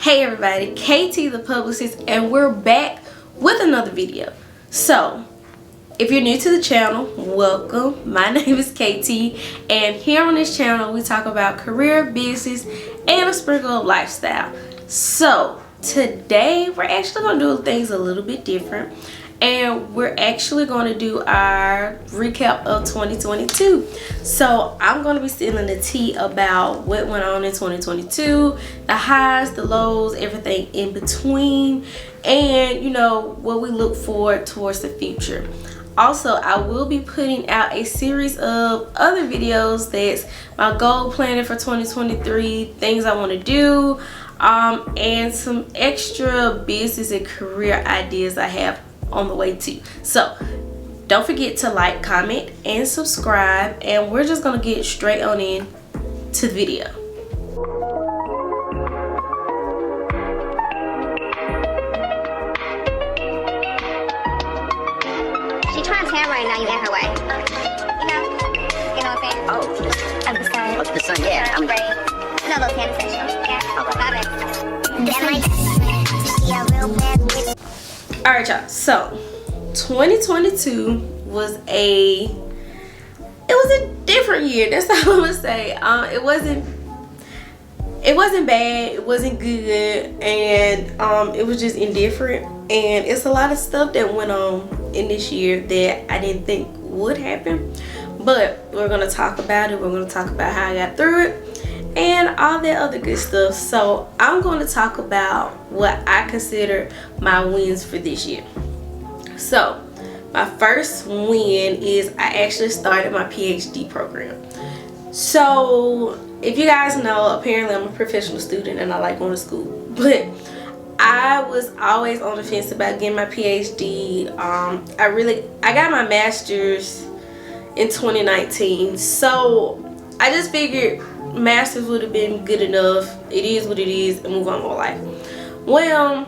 Hey everybody, KT the Publicist, and we're back with another video. So, if you're new to the channel, welcome. My name is KT, and here on this channel we talk about career, business, and a sprinkle of lifestyle. So, today we're actually going to do things a little bit different, and we're actually going to do our recap of 2022. So I'm going to be spilling the tea about what went on in 2022, the highs, the lows, everything in between, and you know what we look forward towards the future. Also, I will be putting out a series of other videos that's my goal planning for 2023, things I want to do, and some extra business and career ideas I have on the way too. So don't forget to like, comment, and subscribe, and we're just gonna get straight on in to the video. She's trying to tan right now, you in her way. You know what I'm saying? Oh, Of the sun. oh, the sun, yeah. I'm Right. You know those tan essentials. Yeah. Alright y'all, so 2022 was a different year. That's all I'm gonna say. It wasn't bad, it wasn't good, and it was just indifferent. And it's a lot of stuff that went on in this year that I didn't think would happen, but we're gonna talk about it. We're gonna talk about how I got through it and all that other good stuff. So I'm going to talk about what I consider my wins for this year. So my first win is I actually started my PhD program. So if you guys know, apparently I'm a professional student and I like going to school, but I was always on the fence about getting my PhD. I got my master's in 2019, so I just figured master's would have been good enough. It is what it is, and move on with life. Well,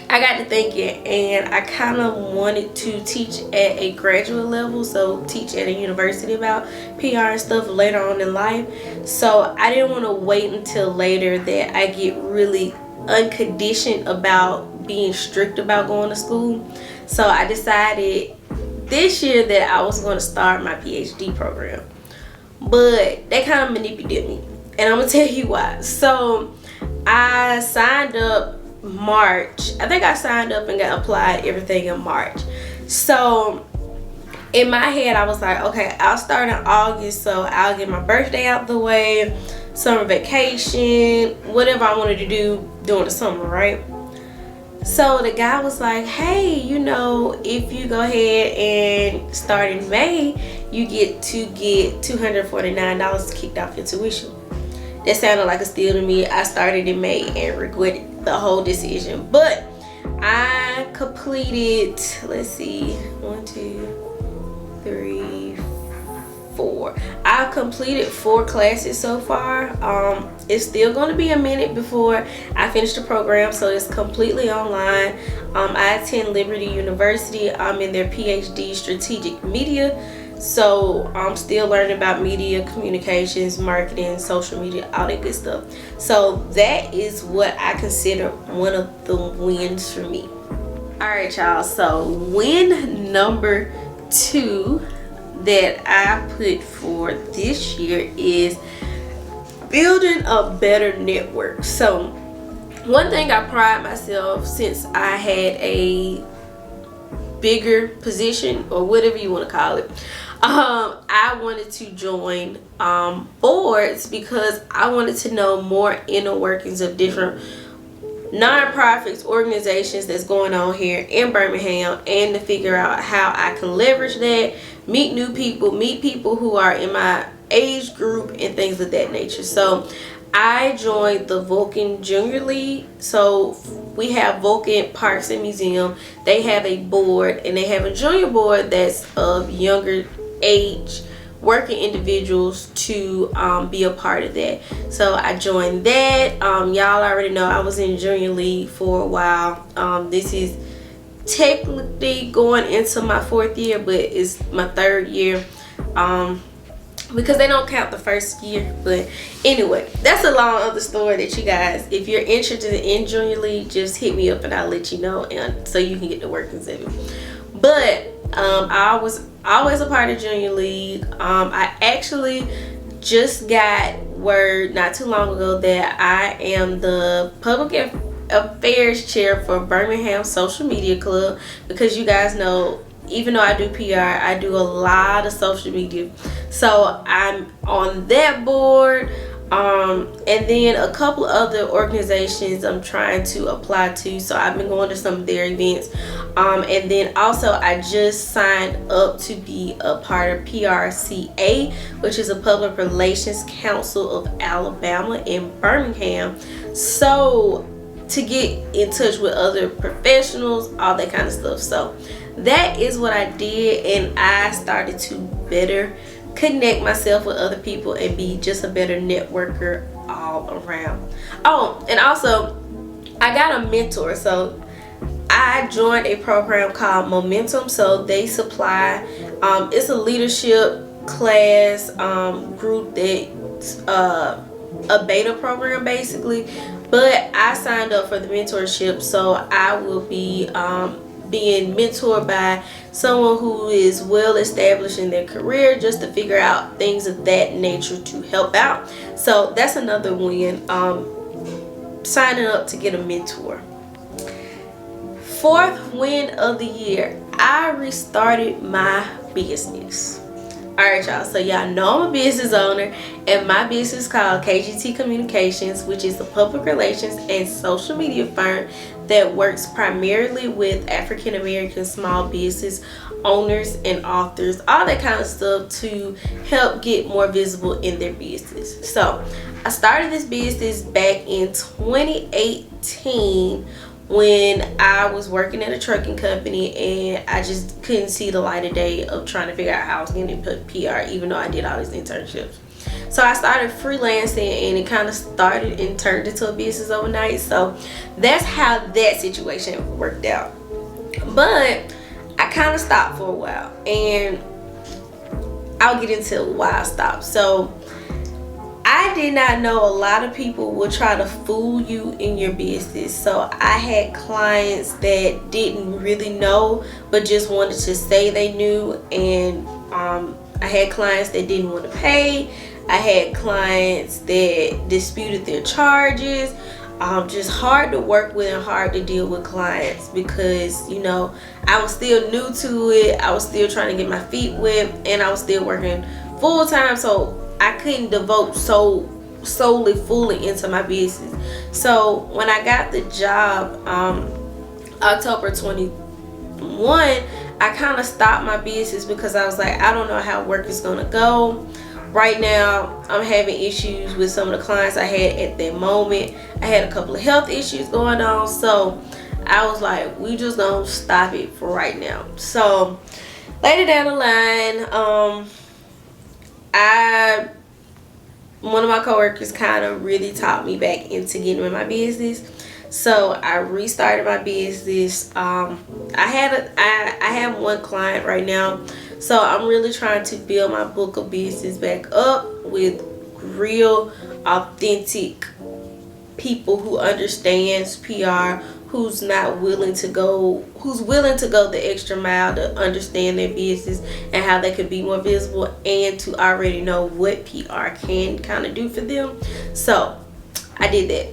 I got to thinking, and I kind of wanted to teach at a graduate level, so teach at a university about PR and stuff later on in life. So I didn't want to wait until later that I get really unconditioned about being strict about going to school. So I decided this year that I was going to start my PhD program. But they kind of manipulated me, and I'm gonna tell you why. So I signed up March. I think I signed up and got applied everything in March. So in my head I was like, okay, I'll start in August, so I'll get my birthday out the way, summer vacation, whatever I wanted to do during the summer, right? So the guy was like, hey, you know, if you go ahead and start in May, you get to get $249 kicked off your tuition. That sounded like a steal to me. I started in May and regretted the whole decision. But I completed, let's see, 1, 2, 3, 4. I've completed 4 classes so far. It's still going to be a minute before I finish the program, so it's completely online. I attend Liberty University. I'm in their PhD strategic media, so I'm still learning about media, communications, marketing, social media, all that good stuff. So that is what I consider one of the wins for me. Alright y'all, so win number 2 that I put for this year is building a better network. So one thing I pride myself, since I had a bigger position, or whatever you want to call it, I wanted to join boards because I wanted to know more inner workings of different non-profits, organizations that's going on here in Birmingham, and to figure out how I can leverage that, meet new people, meet people who are in my age group and things of that nature. So I joined the Vulcan Junior League. So we have Vulcan Parks and Museum. They have a board, and they have a junior board that's of younger age working individuals to be a part of that. So I joined that. Y'all already know I was in Junior League for a while. This is technically going into my 4th year, but it's my 3rd year. because they don't count the first year. But anyway, that's a long other story that you guys, if you're interested in Junior League, just hit me up and I'll let you know, and so you can get the workings of it. But I was always a part of Junior League. I actually just got word not too long ago that I am the public affairs chair for Birmingham Social Media Club, because you guys know, even though I do PR, I do a lot of social media. So I'm on that board, and then a couple other organizations I'm trying to apply to. So I've been going to some of their events, and then also I just signed up to be a part of PRCA, which is a Public Relations Council of Alabama in Birmingham. So to get in touch with other professionals, all that kind of stuff. So that is what I did, and I started to better connect myself with other people and be just a better networker all around. Oh, and also I got a mentor. So I joined a program called Momentum. So they supply, it's a leadership class group that's a beta program basically, but I signed up for the mentorship. So I will be being mentored by someone who is well established in their career, just to figure out things of that nature to help out. So that's another win, signing up to get a mentor. Fourth win of the year, I restarted my business. Alright y'all, so y'all know I'm a business owner, and my business is called KGT Communications, which is a public relations and social media firm that works primarily with African American small business owners and authors, all that kind of stuff, to help get more visible in their business. So I started this business back in 2018 when I was working at a trucking company, and I just couldn't see the light of day of trying to figure out how I was going to put PR, even though I did all these internships. So I started freelancing, and it kind of started and turned into a business overnight. So that's how that situation worked out. But I kind of stopped for a while, and I'll get into why I stopped. So I did not know a lot of people will try to fool you in your business. So I had clients that didn't really know, but just wanted to say they knew. And I had clients that didn't want to pay. I had clients that disputed their charges. Just hard to work with and hard to deal with clients, because, you know, I was still new to it. I was still trying to get my feet wet, and I was still working full time. So I couldn't devote fully into my business. So when I got the job, October 21, I kind of stopped my business because I was like, I don't know how work is gonna go. Right now, I'm having issues with some of the clients I had at that moment. I had a couple of health issues going on, so I was like, we just gonna stop it for right now. So later down the line, one of my coworkers kind of really talked me back into getting in my business. So I restarted my business. I have one client right now. So I'm really trying to build my book of business back up with real, authentic people who understands PR, who's willing to go the extra mile to understand their business and how they could be more visible, and to already know what PR can kind of do for them. So I did that.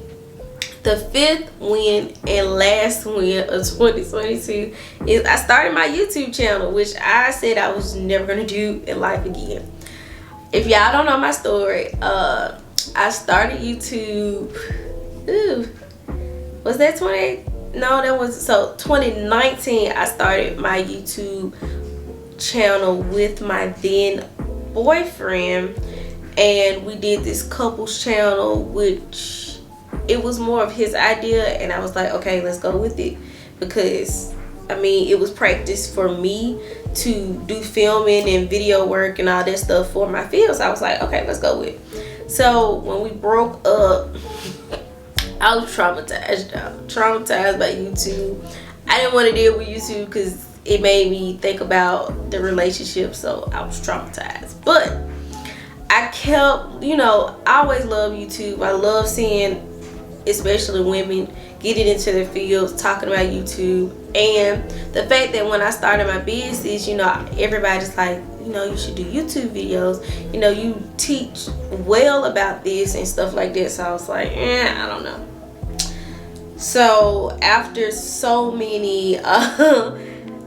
The fifth win and last win of 2022 is I started my YouTube channel, which I said I was never going to do in life again. If y'all don't know my story, I started YouTube, was that 2019, I started my YouTube channel with my then boyfriend, and we did this couples channel, which it was more of his idea, and I was like, okay, let's go with it, because I mean, it was practice for me to do filming and video work and all that stuff for my field. So I was like, okay, let's go with it. So when we broke up, I was traumatized by YouTube. I didn't want to deal with YouTube because it made me think about the relationship, so I was traumatized. But I kept, you know, I always love YouTube. I love seeing, especially women, getting into their fields, talking about YouTube. And the fact that when I started my business, you know, everybody's like, you know, you should do YouTube videos. You know, you teach well about this and stuff like that. So I was like, I don't know. So after so many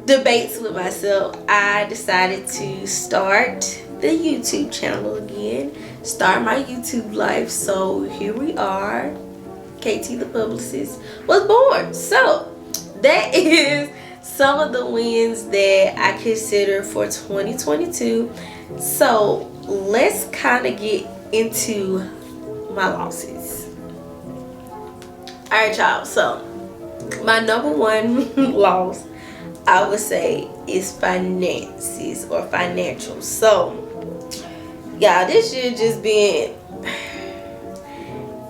debates with myself, I decided to start the YouTube channel again, start my YouTube life. So here we are. KT the Publicist was born. So that is some of the wins that I consider for 2022. So let's kind of get into my losses. Alright, y'all. So my number one loss, I would say, is finances or financial. So y'all, this year just been,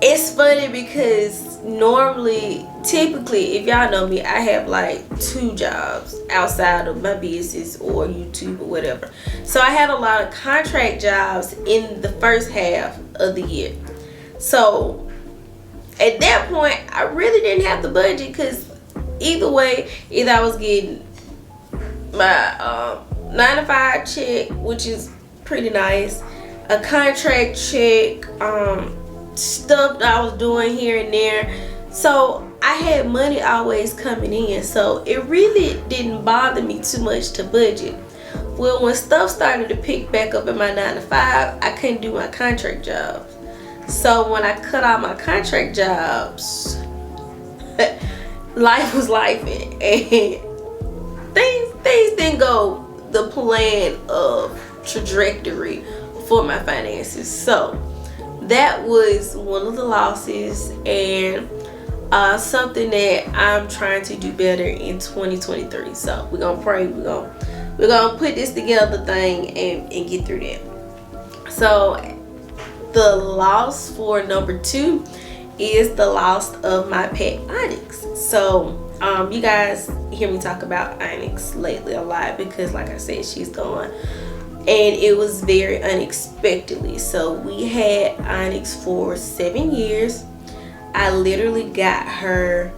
it's funny because normally, typically, if y'all know me, I have like 2 jobs outside of my business or YouTube or whatever. So I had a lot of contract jobs in the first half of the year. So at that point, I really didn't have the budget, because either way, either I was getting my 9-to-5 check, which is pretty nice, a contract check, stuff that I was doing here and there. So I had money always coming in, so it really didn't bother me too much to budget. Well, when stuff started to pick back up in my 9-to-5, I couldn't do my contract jobs. So when I cut out my contract jobs, life was life, and things didn't go the plan of trajectory for my finances. So that was one of the losses, and something that I'm trying to do better in 2023. So we're gonna pray, we're gonna put this together thing and get through that. So the loss for number 2 is the loss of my pet Onyx. So you guys hear me talk about Onyx lately a lot, because like I said, she's gone, and it was very unexpectedly. So we had Onyx for 7 years. I literally got her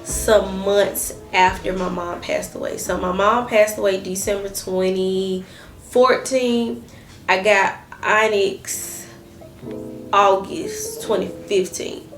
some months after my mom passed away. So my mom passed away December 2014. I got Onyx August 2015.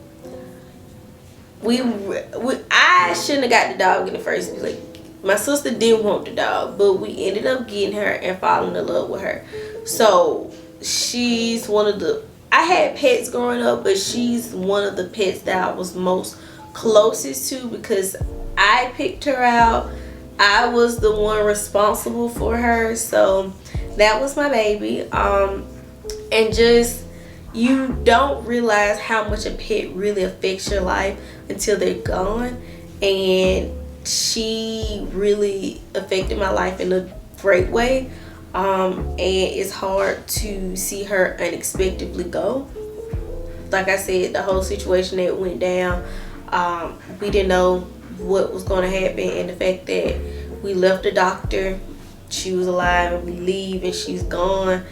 I shouldn't have got the dog in the first place. My sister didn't want the dog, but we ended up getting her and falling in love with her. So she's one of the, I had pets growing up, but she's one of the pets that I was most closest to, because I picked her out. I was the one responsible for her. So that was my baby. And just, you don't realize how much a pet really affects your life until they're gone. And she really affected my life in a great way. And it's hard to see her unexpectedly go. Like I said, the whole situation that went down, we didn't know what was going to happen, and the fact that we left the doctor, she was alive, and we leave and she's gone,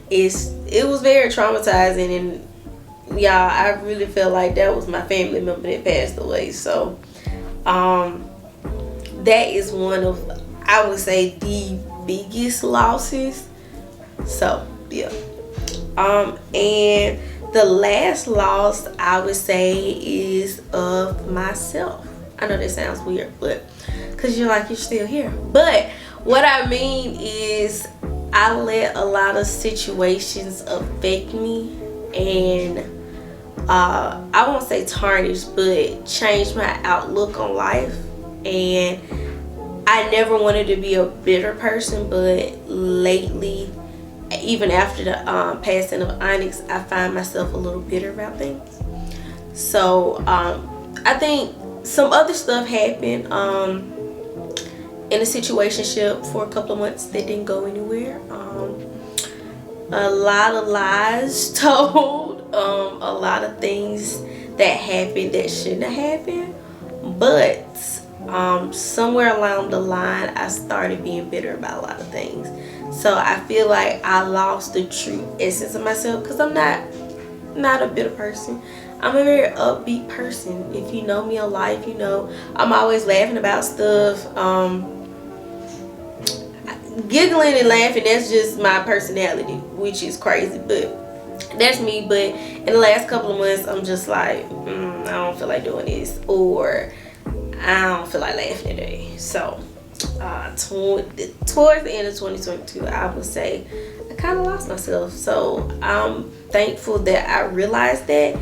it was very traumatizing. And y'all, I really felt like that was my family member that passed away. So that is one of, I would say, the biggest losses. So yeah. And the last loss I would say is of myself. I know that sounds weird, but because you're still here. But what I mean is, I let a lot of situations affect me, and I won't say tarnish, but change my outlook on life. And I never wanted to be a bitter person, but lately, even after the passing of Onyx, I find myself a little bitter about things. So I think some other stuff happened in a situationship for a couple of months that didn't go anywhere. A lot of lies told, a lot of things that happened that shouldn't have happened. But somewhere along the line, I started being bitter about a lot of things. So I feel like I lost the true essence of myself, because I'm not a bitter person. I'm a very upbeat person. If you know me in life, you know I'm always laughing about stuff, giggling and laughing. That's just my personality, which is crazy, but that's me. But in the last couple of months, I'm just like, I don't feel like doing this, or I don't feel like laughing today. So towards the end of 2022, I would say I kind of lost myself. So I'm thankful that I realized that,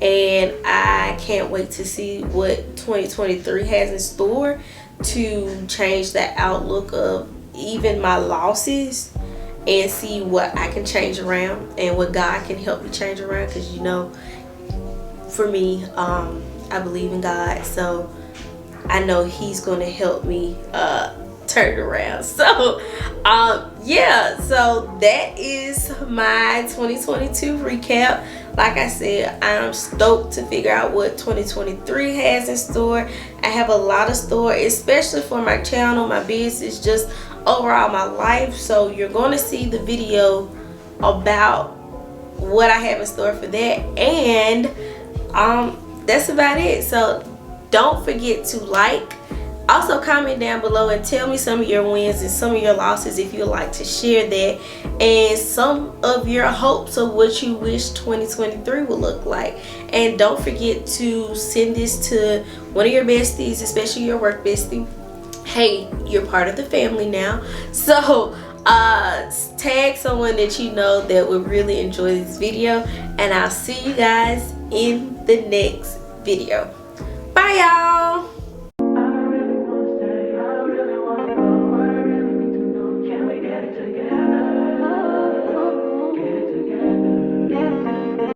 and I can't wait to see what 2023 has in store to change the outlook of even my losses, and see what I can change around and what God can help me change around. Because you know, for me, I believe in God, so I know He's going to help me turn it around. So yeah, so that is my 2022 recap. Like I said, I'm stoked to figure out what 2023 has in store. I have a lot of store, especially for my channel, my business, just overall my life. So you're going to see the video about what I have in store for that, and that's about it. So don't forget to like, also comment down below and tell me some of your wins and some of your losses if you'd like to share that, and some of your hopes of what you wish 2023 will look like. And don't forget to send this to one of your besties, especially your work bestie. Hey, you're part of the family now, so tag someone that you know that would really enjoy this video, and I'll see you guys in the next video. Bye y'all.